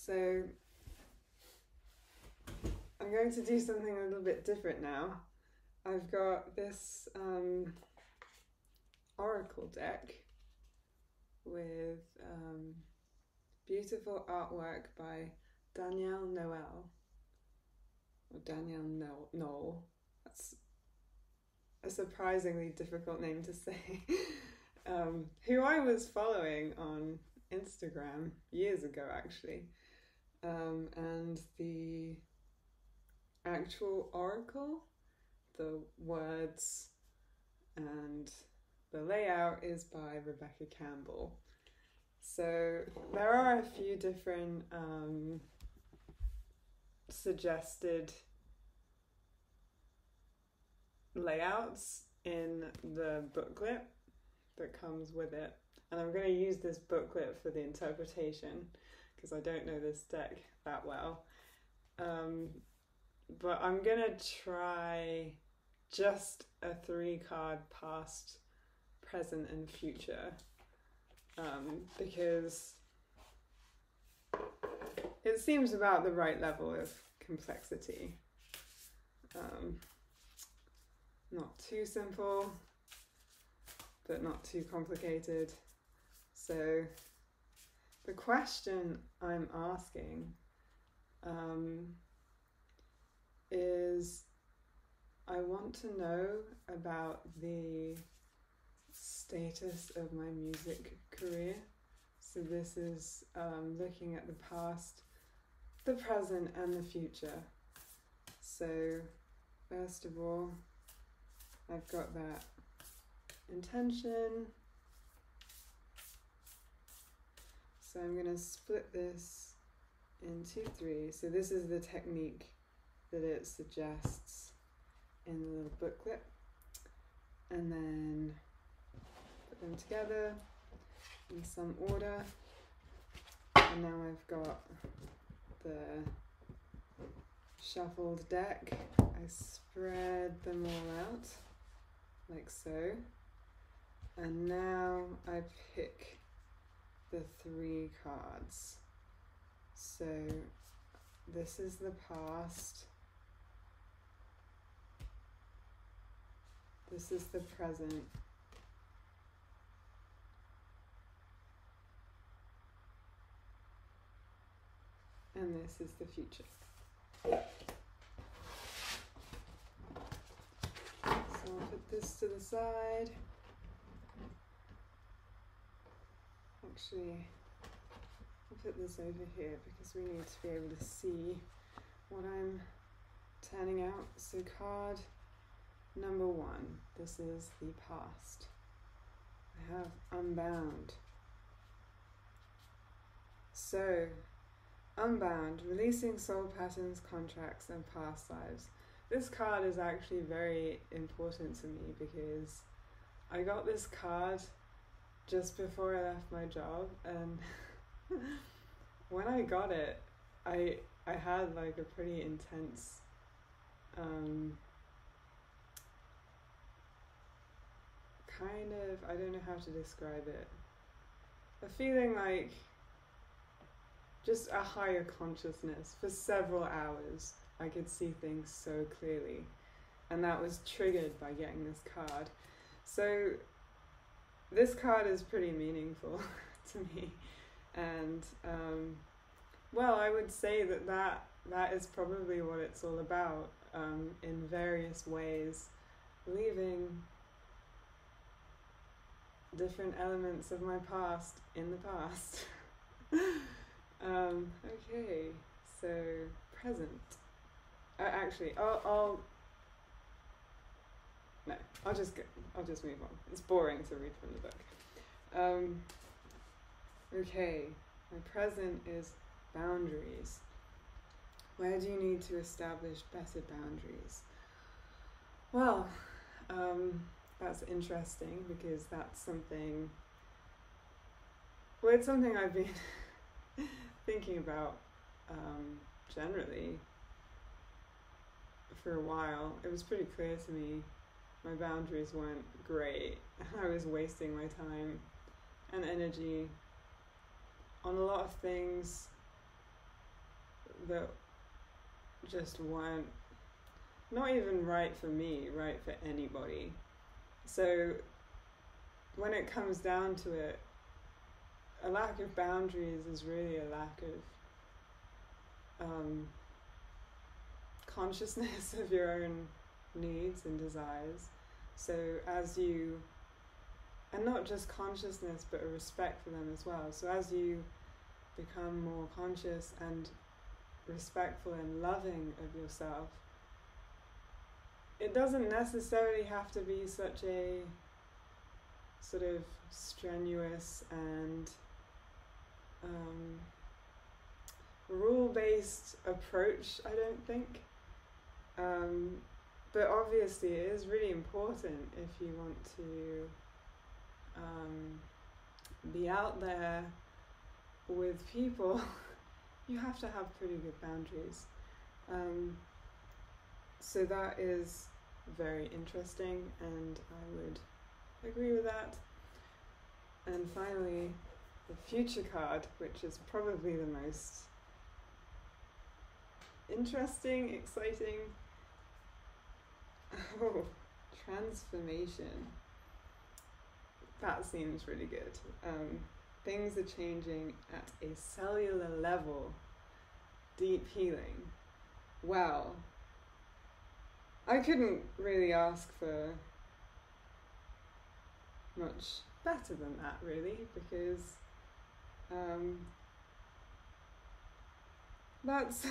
So I'm going to do something a little bit different now. I've got this oracle deck with beautiful artwork by Danielle Noel, or Danielle Knoll. That's a surprisingly difficult name to say. Who I was following on Instagram years ago, actually. And the actual oracle, the words and the layout is by Rebecca Campbell. So there are a few different suggested layouts in the booklet that comes with it, and I'm going to use this booklet for the interpretation because I don't know this deck that well, but I'm going to try just a 3-card past, present and future, because it seems about the right level of complexity. Not too simple, but not too complicated. So the question I'm asking is, I want to know about the status of my music career. So this is looking at the past, the present and the future. So first of all, I've got that intention. So I'm going to split this into 3. So this is the technique that it suggests in the little booklet. And then put them together in some order. And now I've got the shuffled deck. I spread them all out like so. And now I pick the 3 cards. So this is the past. This is the present. And this is the future. So I'll put this to the side. Actually, I'll put this over here because we need to be able to see what I'm turning out. So card number 1, this is the past. I have Unbound. So, Unbound, releasing soul patterns, contracts, and past lives. This card is actually very important to me because I got this card just before I left my job, and when I got it, I had like a pretty intense kind of, I don't know how to describe it, a feeling like just a higher consciousness. For several hours I could see things so clearly, and that was triggered by getting this card. So this card is pretty meaningful to me, and well, I would say that is probably what it's all about, in various ways, leaving different elements of my past in the past. Okay, so present. Actually, I'll just move on. It's boring to read from the book. Okay, my present is boundaries. Where do you need to establish better boundaries? Well, that's interesting because that's something, well, it's something I've been thinking about generally for a while. It was pretty clear to me my boundaries weren't great. I was wasting my time and energy on a lot of things that just weren't, not even right for me, right for anybody. So when it comes down to it, a lack of boundaries is really a lack of consciousness of your own needs and desires. So as you, and not just consciousness, but a respect for them as well. So as you become more conscious and respectful and loving of yourself, it doesn't necessarily have to be such a sort of strenuous and rule-based approach, I don't think. But obviously it is really important if you want to be out there with people. You have to have pretty good boundaries. So that is very interesting, and I would agree with that. And finally, the future card, which is probably the most interesting, exciting. Oh, transformation. That seems really good. Things are changing at a cellular level. Deep healing. Wow. I couldn't really ask for much better than that, really, because that's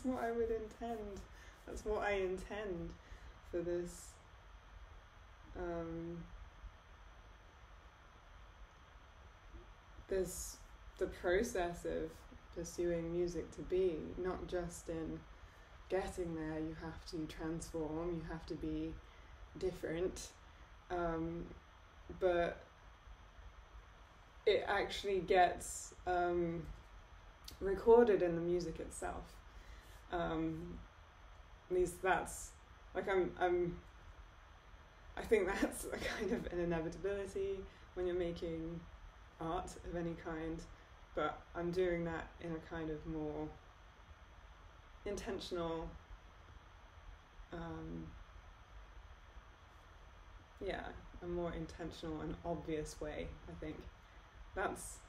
what I would intend. That's what I intend for this the process of pursuing music to be, not just in getting there. You have to transform, you have to be different, but it actually gets recorded in the music itself. At least that's like I think that's a kind of an inevitability when you're making art of any kind, but I'm doing that in a kind of more intentional, a more intentional and obvious way, I think. That's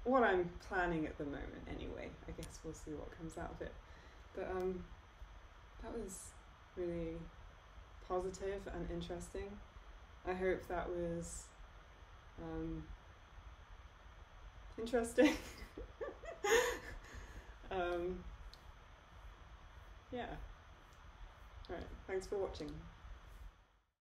what I'm planning at the moment anyway. I guess we'll see what comes out of it. But that was really positive and interesting. I hope that was interesting. Yeah. Alright, thanks for watching.